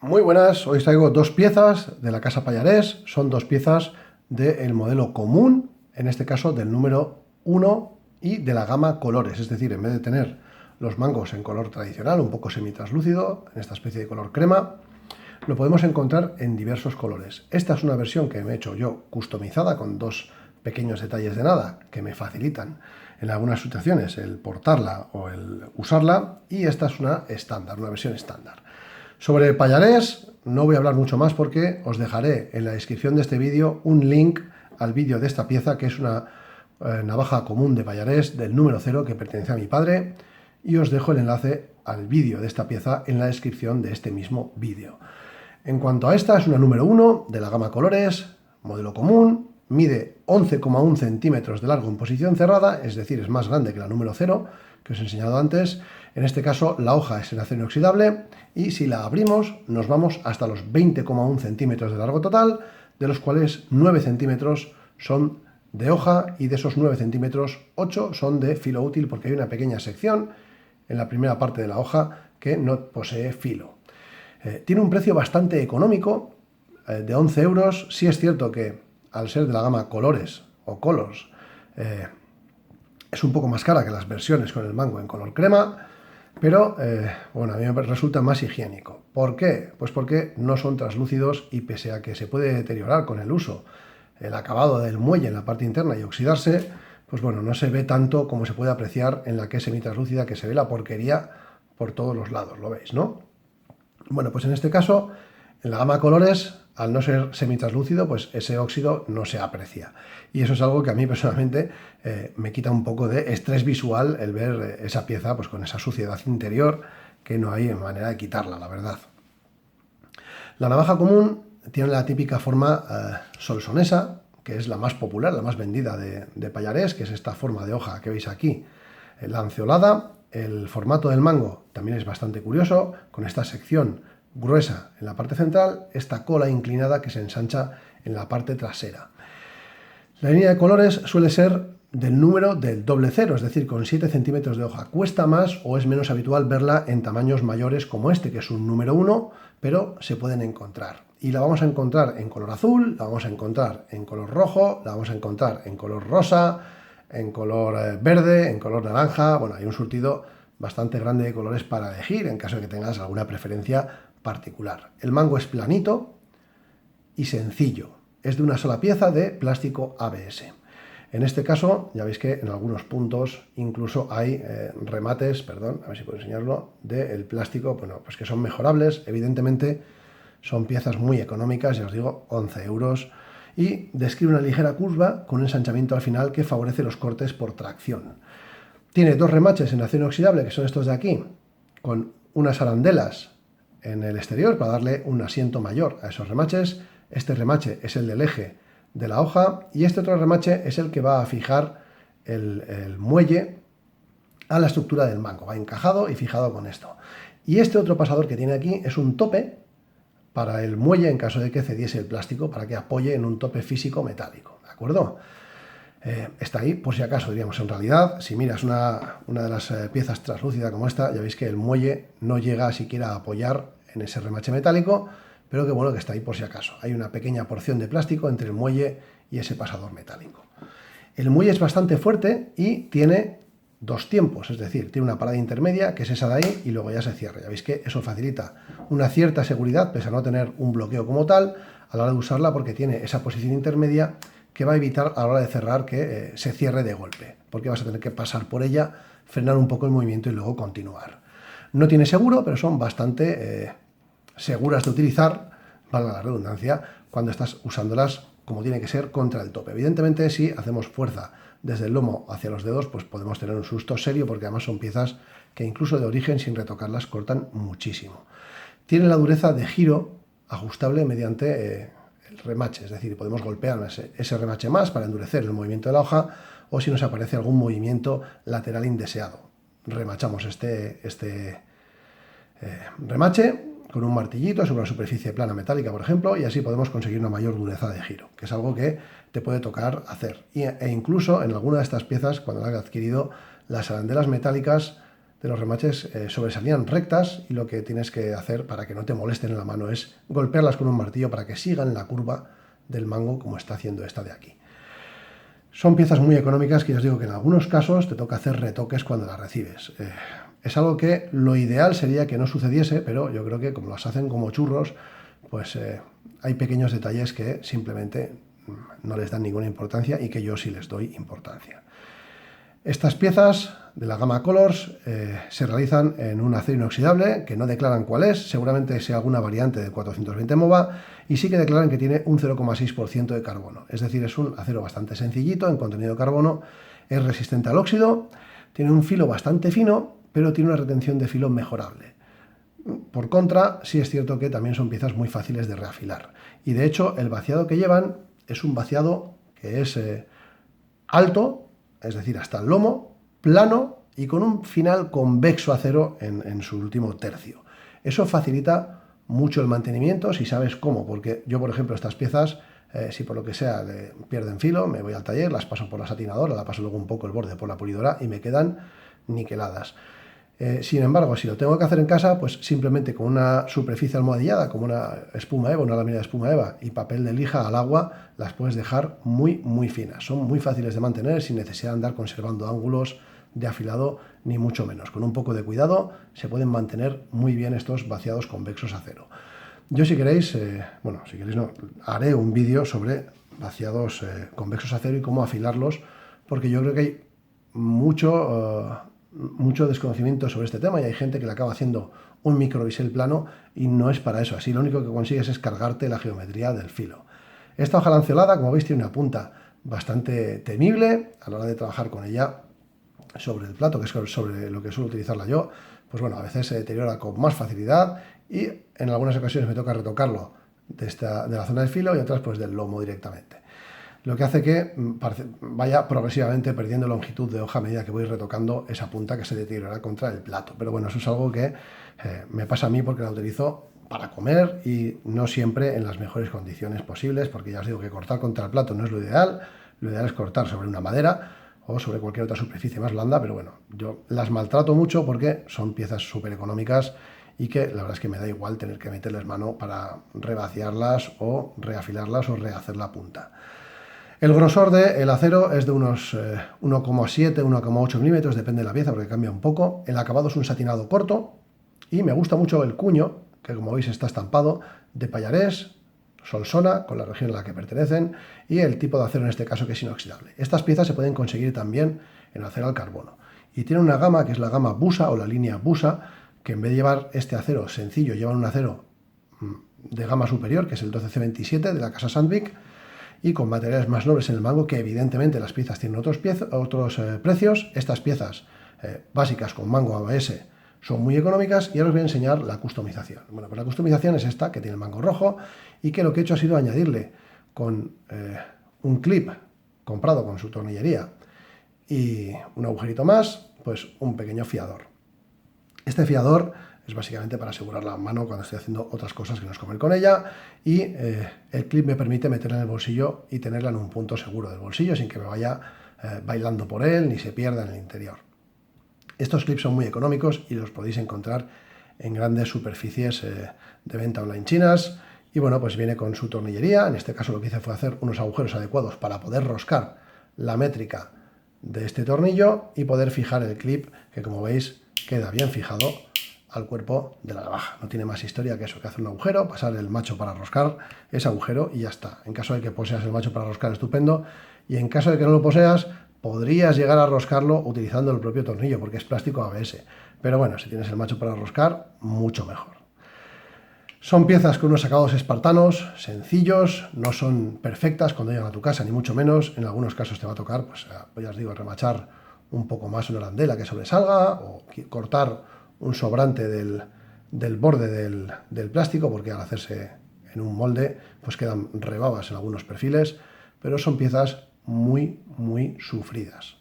Muy buenas, hoy os traigo dos piezas de la casa Pallarés, son dos piezas del modelo común, en este caso del número 1 y de la gama colores, es decir, en vez de tener los mangos en color tradicional, un poco semi-translúcido, en esta especie de color crema, lo podemos encontrar en diversos colores. Esta es una versión que me he hecho yo customizada con dos pequeños detalles de nada que me facilitan en algunas situaciones el portarla o el usarla, y esta es una estándar, una versión estándar. Sobre Pallarés no voy a hablar mucho más porque os dejaré en la descripción de este vídeo un link al vídeo de esta pieza, que es una navaja común de Pallarés del número 0 que pertenece a mi padre, y os dejo el enlace al vídeo de esta pieza en la descripción de este mismo vídeo. En cuanto a esta, es una número 1 de la gama colores, modelo común, mide 11,1 centímetros de largo en posición cerrada, es decir, es más grande que la número 0 que os he enseñado antes. En este caso la hoja es en acero inoxidable y si la abrimos nos vamos hasta los 20,1 centímetros de largo total, de los cuales 9 centímetros son de hoja y de esos 9 centímetros 8 son de filo útil, porque hay una pequeña sección en la primera parte de la hoja que no posee filo. Tiene un precio bastante económico, de 11 euros. Sí es cierto que al ser de la gama colores o colors es un poco más cara que las versiones con el mango en color crema, pero bueno, a mí me resulta más higiénico. ¿Por qué? Pues porque no son translúcidos y pese a que se puede deteriorar con el uso el acabado del muelle en la parte interna y oxidarse, pues bueno, no se ve tanto como se puede apreciar en la que es semi-translúcida, que se ve la porquería por todos los lados, lo veis, ¿no? Bueno, pues en este caso, en la gama colores, al no ser semi-translúcido, pues ese óxido no se aprecia. Y eso es algo que a mí personalmente me quita un poco de estrés visual el ver esa pieza pues con esa suciedad interior que no hay manera de quitarla, la verdad. La navaja común tiene la típica forma solsonesa, que es la más popular, la más vendida de Pallarés, que es esta forma de hoja que veis aquí, lanceolada. El formato del mango también es bastante curioso, con esta sección gruesa en la parte central, esta cola inclinada que se ensancha en la parte trasera. La línea de colores suele ser del número del doble cero, es decir, con 7 centímetros de hoja. Cuesta más o es menos habitual verla en tamaños mayores como este, que es un número 1, pero se pueden encontrar. Y la vamos a encontrar en color azul, la vamos a encontrar en color rojo, la vamos a encontrar en color rosa, en color verde, en color naranja. Bueno, hay un surtido bastante grande de colores para elegir en caso de que tengas alguna preferencia particular. El mango es planito y sencillo. Es de una sola pieza de plástico ABS. En este caso, ya veis que en algunos puntos incluso hay remates, perdón, a ver si puedo enseñarlo, del plástico, bueno, pues que son mejorables. Evidentemente son piezas muy económicas, ya os digo, 11 euros. Y describe una ligera curva con un ensanchamiento al final que favorece los cortes por tracción. Tiene dos remaches en acero inoxidable, que son estos de aquí, con unas arandelas en el exterior para darle un asiento mayor a esos remaches. Este remache es el del eje de la hoja y este otro remache es el que va a fijar el muelle a la estructura del mango. Va encajado y fijado con esto. Y este otro pasador que tiene aquí es un tope para el muelle en caso de que cediese el plástico, para que apoye en un tope físico metálico, ¿de acuerdo? Está ahí por si acaso, diríamos. En realidad, si miras una de las piezas translúcida como esta, ya veis que el muelle no llega siquiera a apoyar en ese remache metálico, pero que bueno, que está ahí por si acaso. Hay una pequeña porción de plástico entre el muelle y ese pasador metálico. El muelle es bastante fuerte y tiene dos tiempos, es decir, tiene una parada intermedia, que es esa de ahí, y luego ya se cierra. Ya veis que eso facilita una cierta seguridad, pese a no tener un bloqueo como tal, a la hora de usarla, porque tiene esa posición intermedia que va a evitar a la hora de cerrar que se cierre de golpe, porque vas a tener que pasar por ella, frenar un poco el movimiento y luego continuar. No tiene seguro, pero son bastante seguras de utilizar, valga la redundancia, cuando estás usándolas como tiene que ser contra el tope. Evidentemente, si hacemos fuerza desde el lomo hacia los dedos, pues podemos tener un susto serio, porque además son piezas que incluso de origen, sin retocarlas, cortan muchísimo. Tiene la dureza de giro ajustable mediante el remache, es decir, podemos golpear ese remache más para endurecer el movimiento de la hoja, o si nos aparece algún movimiento lateral indeseado. Remachamos este remache con un martillito sobre una superficie plana metálica, por ejemplo, y así podemos conseguir una mayor dureza de giro, que es algo que te puede tocar hacer. E incluso en alguna de estas piezas, cuando las has adquirido, las arandelas metálicas de los remaches sobresalían rectas y lo que tienes que hacer para que no te molesten en la mano es golpearlas con un martillo para que sigan la curva del mango como está haciendo esta de aquí. Son piezas muy económicas que ya os digo que en algunos casos te toca hacer retoques cuando las recibes. Es algo que lo ideal sería que no sucediese, pero yo creo que como las hacen como churros, pues hay pequeños detalles que simplemente no les dan ninguna importancia y que yo sí les doy importancia. Estas piezas de la gama Colors se realizan en un acero inoxidable que no declaran cuál es, seguramente sea alguna variante del 420 MOVA, y sí que declaran que tiene un 0,6% de carbono. Es decir, es un acero bastante sencillito en contenido de carbono, es resistente al óxido, tiene un filo bastante fino, pero tiene una retención de filo mejorable. Por contra, sí es cierto que también son piezas muy fáciles de reafilar. Y de hecho, el vaciado que llevan es un vaciado que es alto, es decir, hasta el lomo, plano y con un final convexo acero en su último tercio. Eso facilita mucho el mantenimiento si sabes cómo, porque yo, por ejemplo, estas piezas, si por lo que sea pierden filo, me voy al taller, las paso por la satinadora, la paso luego un poco el borde por la pulidora y me quedan niqueladas. Sin embargo, si lo tengo que hacer en casa, pues simplemente con una superficie almohadillada, como una espuma EVA, una lámina de espuma EVA y papel de lija al agua, las puedes dejar muy finas. Son muy fáciles de mantener sin necesidad de andar conservando ángulos de afilado, ni mucho menos. Con un poco de cuidado se pueden mantener muy bien estos vaciados convexos a acero. Yo si queréis, haré un vídeo sobre vaciados convexos a acero y cómo afilarlos, porque yo creo que hay mucho desconocimiento sobre este tema y hay gente que le acaba haciendo un microbisel plano y no es para eso. Así lo único que consigues es cargarte la geometría del filo. Esta hoja lanceolada, como veis, tiene una punta bastante temible a la hora de trabajar con ella sobre el plato, que es sobre lo que suelo utilizarla yo. Pues bueno, a veces se deteriora con más facilidad y en algunas ocasiones me toca retocarlo de la zona del filo y otras pues del lomo directamente. Lo que hace que vaya progresivamente perdiendo longitud de hoja a medida que voy retocando esa punta que se deteriorará contra el plato. Pero bueno, eso es algo que me pasa a mí porque la utilizo para comer y no siempre en las mejores condiciones posibles, porque ya os digo que cortar contra el plato no es lo ideal es cortar sobre una madera o sobre cualquier otra superficie más blanda, pero bueno, yo las maltrato mucho porque son piezas súper económicas y que la verdad es que me da igual tener que meterles mano para revaciarlas o reafilarlas o rehacer la punta. El grosor del acero es de unos 1,7, 1,8 milímetros, depende de la pieza porque cambia un poco. El acabado es un satinado corto y me gusta mucho el cuño, que como veis está estampado, de Payarés, Solsona, con la región a la que pertenecen, y el tipo de acero en este caso que es inoxidable. Estas piezas se pueden conseguir también en acero al carbono. Y tiene una gama que es la gama Busa o la línea Busa, que en vez de llevar este acero sencillo, llevan un acero de gama superior, que es el 12C27 de la casa Sandvik, y con materiales más nobles en el mango, que evidentemente las piezas tienen otros precios. Estas piezas básicas con mango ABS son muy económicas y ahora os voy a enseñar la customización. Bueno, pues la customización es esta, que tiene el mango rojo y que lo que he hecho ha sido añadirle con un clip comprado con su tornillería y un agujerito más, pues un pequeño fiador. Este fiador es básicamente para asegurar la mano cuando estoy haciendo otras cosas que no es comer con ella, y el clip me permite meterla en el bolsillo y tenerla en un punto seguro del bolsillo sin que me vaya bailando por él ni se pierda en el interior. Estos clips son muy económicos y los podéis encontrar en grandes superficies de venta online chinas y bueno, pues viene con su tornillería. En este caso lo que hice fue hacer unos agujeros adecuados para poder roscar la métrica de este tornillo y poder fijar el clip, que como veis queda bien fijado al cuerpo de la navaja. No tiene más historia que eso, que hacer un agujero, pasar el macho para roscar ese agujero y ya está. En caso de que poseas el macho para roscar, estupendo, y en caso de que no lo poseas, podrías llegar a roscarlo utilizando el propio tornillo, porque es plástico ABS. Pero bueno, si tienes el macho para roscar, mucho mejor. Son piezas con unos acabados espartanos, sencillos, no son perfectas cuando llegan a tu casa, ni mucho menos. En algunos casos te va a tocar, pues ya os digo, remachar un poco más una arandela que sobresalga o cortar un sobrante del borde del plástico, porque al hacerse en un molde pues quedan rebabas en algunos perfiles, pero son piezas muy sufridas.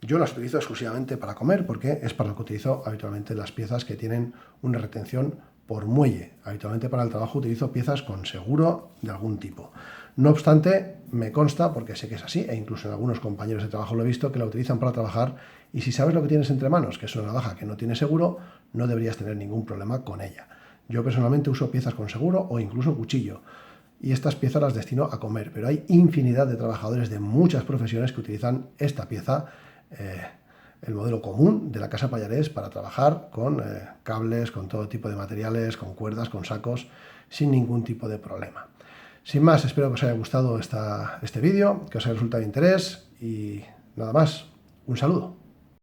Yo las utilizo exclusivamente para comer porque es para lo que utilizo habitualmente las piezas que tienen una retención por muelle. Habitualmente para el trabajo utilizo piezas con seguro de algún tipo. No obstante, me consta, porque sé que es así, e incluso en algunos compañeros de trabajo lo he visto, que la utilizan para trabajar, y si sabes lo que tienes entre manos, que es una navaja que no tiene seguro, no deberías tener ningún problema con ella. Yo personalmente uso piezas con seguro o incluso cuchillo, y estas piezas las destino a comer, pero hay infinidad de trabajadores de muchas profesiones que utilizan esta pieza, el modelo común de la Casa Pallarés, para trabajar con cables, con todo tipo de materiales, con cuerdas, con sacos, sin ningún tipo de problema. Sin más, espero que os haya gustado este vídeo, que os haya resultado de interés y nada más. Un saludo.